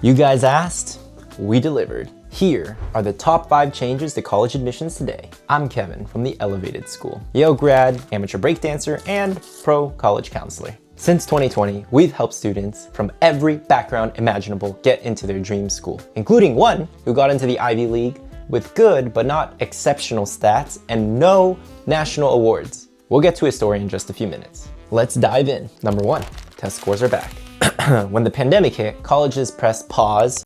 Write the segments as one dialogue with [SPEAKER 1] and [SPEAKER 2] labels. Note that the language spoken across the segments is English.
[SPEAKER 1] You guys asked, we delivered. Here are the top 5 changes to college admissions today. I'm Kevin from the Elevated School, Yale grad, amateur breakdancer, and pro college counselor. Since 2020, we've helped students from every background imaginable get into their dream school, including one who got into the Ivy League with good but not exceptional stats and no national awards. We'll get to his story in just a few minutes. Let's dive in. Number 1, test scores are back. When the pandemic hit, colleges pressed pause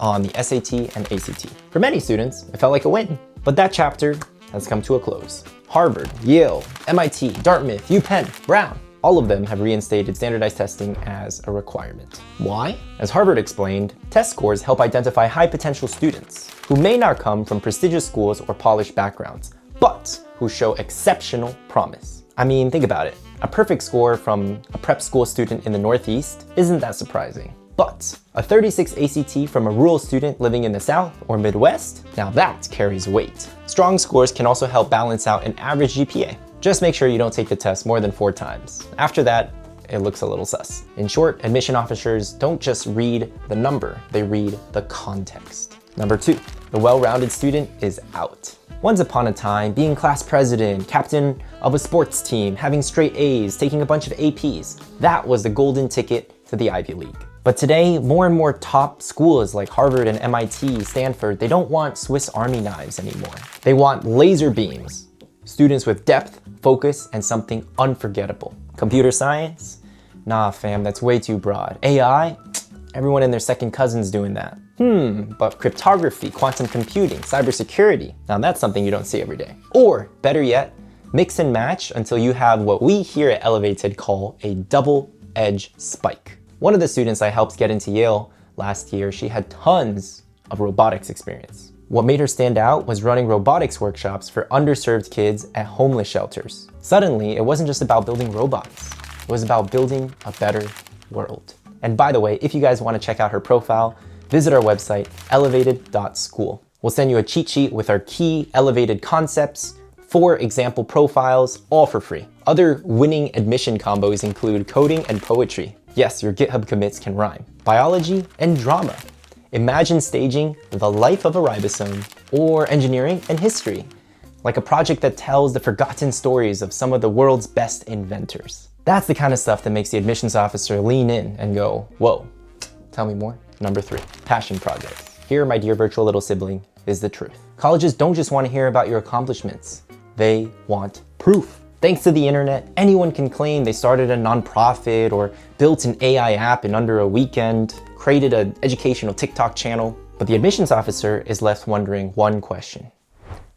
[SPEAKER 1] on the SAT and ACT. For many students, it felt like a win, but that chapter has come to a close. Harvard, Yale, MIT, Dartmouth, UPenn, Brown, all of them have reinstated standardized testing as a requirement. Why? As Harvard explained, test scores help identify high potential students who may not come from prestigious schools or polished backgrounds, but who show exceptional promise. I mean, think about it. A perfect score from a prep school student in the Northeast isn't that surprising. But a 36 ACT from a rural student living in the South or Midwest, now that carries weight. Strong scores can also help balance out an average GPA. Just make sure you don't take the test more than 4 times. After that, it looks a little sus. In short, admission officers don't just read the number, they read the context. Number 2, the well-rounded student is out. Once upon a time, being class president, captain of a sports team, having straight A's, taking a bunch of APs, that was the golden ticket to the Ivy League. But today, more and more top schools like Harvard and MIT, Stanford, they don't want Swiss Army knives anymore. They want laser beams, students with depth, focus, and something unforgettable. Computer science? Nah, fam, that's way too broad. AI? Everyone and their second cousin's doing that. But cryptography, quantum computing, cybersecurity, now that's something you don't see every day. Or, better yet, mix and match until you have what we here at Elevated call a double-edged spike. One of the students I helped get into Yale last year, she had tons of robotics experience. What made her stand out was running robotics workshops for underserved kids at homeless shelters. Suddenly, it wasn't just about building robots. It was about building a better world. And by the way, if you guys want to check out her profile, visit our website, elevated.school. We'll send you a cheat sheet with our key elevated concepts, 4 example profiles, all for free. Other winning admission combos include coding and poetry. Yes, your GitHub commits can rhyme. Biology and drama. Imagine staging the life of a ribosome, or engineering and history, like a project that tells the forgotten stories of some of the world's best inventors. That's the kind of stuff that makes the admissions officer lean in and go, whoa, tell me more. Number 3, passion projects. Here, my dear virtual little sibling, is the truth. Colleges don't just want to hear about your accomplishments. They want proof. Thanks to the internet, anyone can claim they started a nonprofit or built an AI app in under a weekend, created an educational TikTok channel. But the admissions officer is left wondering one question.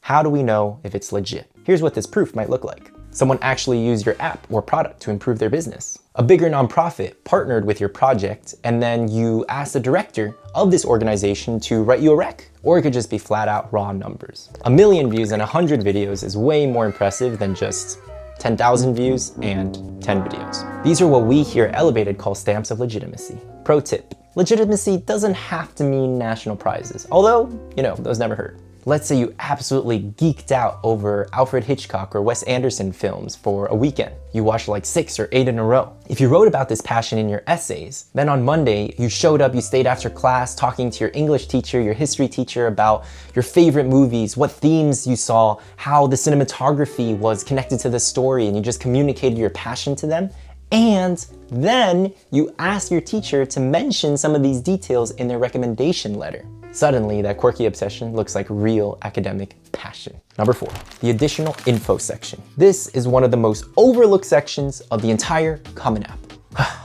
[SPEAKER 1] How do we know if it's legit? Here's what this proof might look like. Someone actually used your app or product to improve their business. A bigger nonprofit partnered with your project, and then you asked the director of this organization to write you a rec. Or it could just be flat out raw numbers. 1 million views and 100 videos is way more impressive than just 10,000 views and 10 videos. These are what we here at Elevated call stamps of legitimacy. Pro tip, legitimacy doesn't have to mean national prizes, although, those never hurt. Let's say you absolutely geeked out over Alfred Hitchcock or Wes Anderson films for a weekend. You watched like 6 or 8 in a row. If you wrote about this passion in your essays, then on Monday you showed up, you stayed after class talking to your English teacher, your history teacher about your favorite movies, what themes you saw, how the cinematography was connected to the story, and you just communicated your passion to them. And then you asked your teacher to mention some of these details in their recommendation letter. Suddenly, that quirky obsession looks like real academic passion. Number 4, the additional info section. This is one of the most overlooked sections of the entire Common App.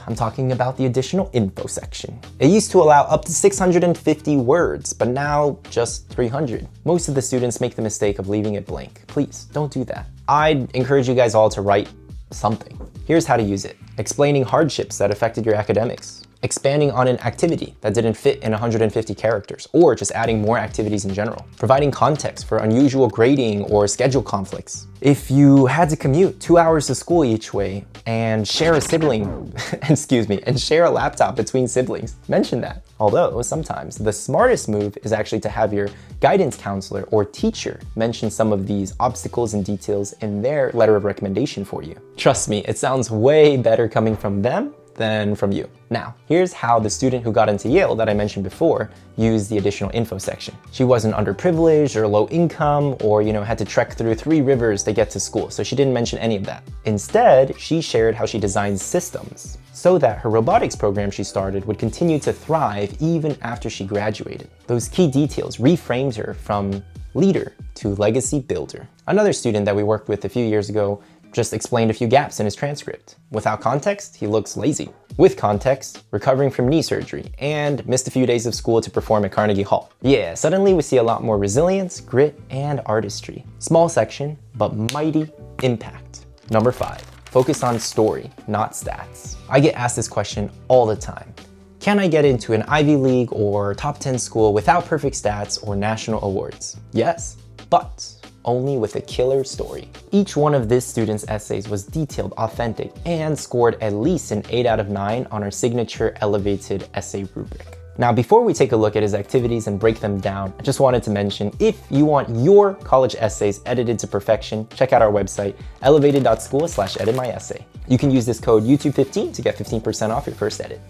[SPEAKER 1] I'm talking about the additional info section. It used to allow up to 650 words, but now just 300. Most of the students make the mistake of leaving it blank. Please, don't do that. I'd encourage you guys all to write something. Here's how to use it. Explaining hardships that affected your academics. Expanding on an activity that didn't fit in 150 characters, or just adding more activities in general. Providing context for unusual grading or schedule conflicts. If you had to commute 2 hours to school each way and share a sibling, and share a laptop between siblings, mention that. Although sometimes the smartest move is actually to have your guidance counselor or teacher mention some of these obstacles and details in their letter of recommendation for you. Trust me, it sounds way better coming from them than from you. Now, here's how the student who got into Yale that I mentioned before used the additional info section. She wasn't underprivileged or low income or, had to trek through 3 rivers to get to school, so she didn't mention any of that. Instead, she shared how she designed systems so that her robotics program she started would continue to thrive even after she graduated. Those key details reframed her from leader to legacy builder. Another student that we worked with a few years ago just explained a few gaps in his transcript. Without context, he looks lazy. With context, recovering from knee surgery and missed a few days of school to perform at Carnegie Hall. Yeah, suddenly we see a lot more resilience, grit, and artistry. Small section, but mighty impact. Number 5, focus on story, not stats. I get asked this question all the time. Can I get into an Ivy League or top 10 school without perfect stats or national awards? Yes, but only with a killer story. Each one of this student's essays was detailed, authentic, and scored at least an 8 out of 9 on our signature elevated essay rubric. Now, before we take a look at his activities and break them down, I just wanted to mention, if you want your college essays edited to perfection, check out our website, elevated.school/editmyessay. You can use this code YouTube15 to get 15% off your first edit.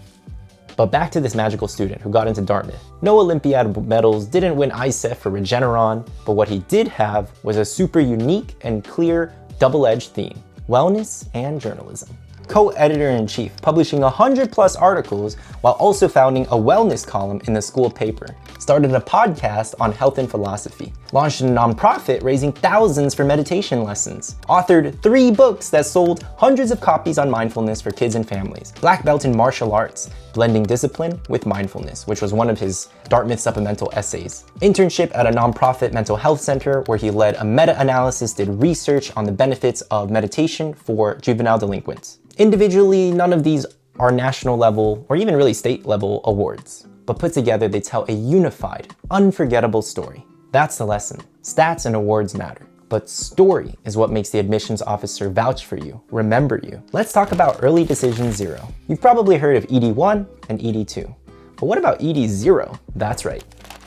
[SPEAKER 1] But back to this magical student who got into Dartmouth. No Olympiad medals, didn't win ISEF for Regeneron, but what he did have was a super unique and clear double-edged theme: wellness and journalism. Co-editor-in-chief, publishing 100+ articles while also founding a wellness column in the school paper. Started a podcast on health and philosophy. Launched a nonprofit raising thousands for meditation lessons. Authored 3 books that sold hundreds of copies on mindfulness for kids and families. Black belt in martial arts, blending discipline with mindfulness, which was one of his Dartmouth supplemental essays. Internship at a nonprofit mental health center where he led a meta-analysis, did research on the benefits of meditation for juvenile delinquents. Individually, none of these are national level or even really state level awards, but put together they tell a unified, unforgettable story. That's the lesson. Stats and awards matter, but story is what makes the admissions officer vouch for you, remember you. Let's talk about Early Decision 0. You've probably heard of ED1 and ED2, but what about ED0? That's right.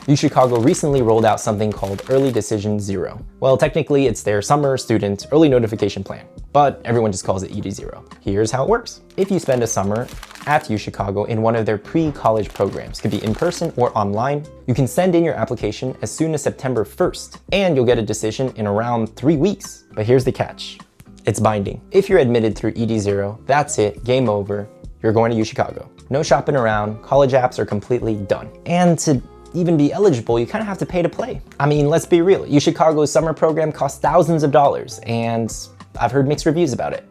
[SPEAKER 1] UChicago recently rolled out something called Early Decision 0. Well, technically it's their summer student early notification plan, but everyone just calls it ED0. Here's how it works. If you spend a summer at UChicago in one of their pre-college programs, could be in person or online, you can send in your application as soon as September 1st, and you'll get a decision in around 3 weeks. But here's the catch. It's binding. If you're admitted through ED0, that's it, game over. You're going to UChicago. No shopping around, college apps are completely done. And to even be eligible, you kind of have to pay to play. I mean, let's be real. UChicago's summer program costs thousands of dollars, and I've heard mixed reviews about it.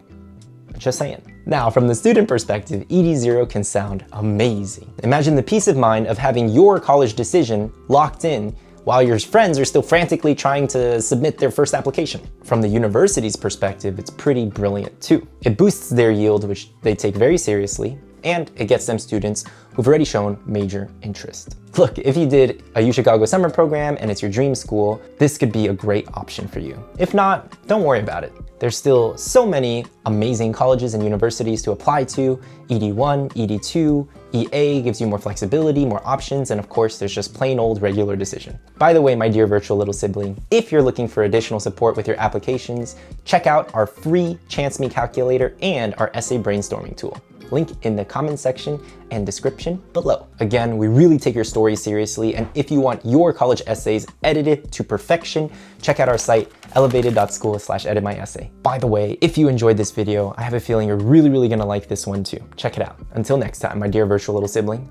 [SPEAKER 1] Just saying. Now, from the student perspective, ED0 can sound amazing. Imagine the peace of mind of having your college decision locked in while your friends are still frantically trying to submit their first application. From the university's perspective, it's pretty brilliant too. It boosts their yield, which they take very seriously, and it gets them students who've already shown major interest. Look, if you did a UChicago summer program and it's your dream school, this could be a great option for you. If not, don't worry about it. There's still so many amazing colleges and universities to apply to. ED1, ED2, EA gives you more flexibility, more options, and of course, there's just plain old regular decision. By the way, my dear virtual little sibling, if you're looking for additional support with your applications, check out our free Chance Me calculator and our essay brainstorming tool. Link in the comment section and description below. Again, we really take your stories seriously, and if you want your college essays edited to perfection, check out our site, elevated.school/editmyessay. By the way, if you enjoyed this video, I have a feeling you're really gonna like this one too. Check it out. Until next time, my dear virtual little sibling,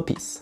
[SPEAKER 1] peace.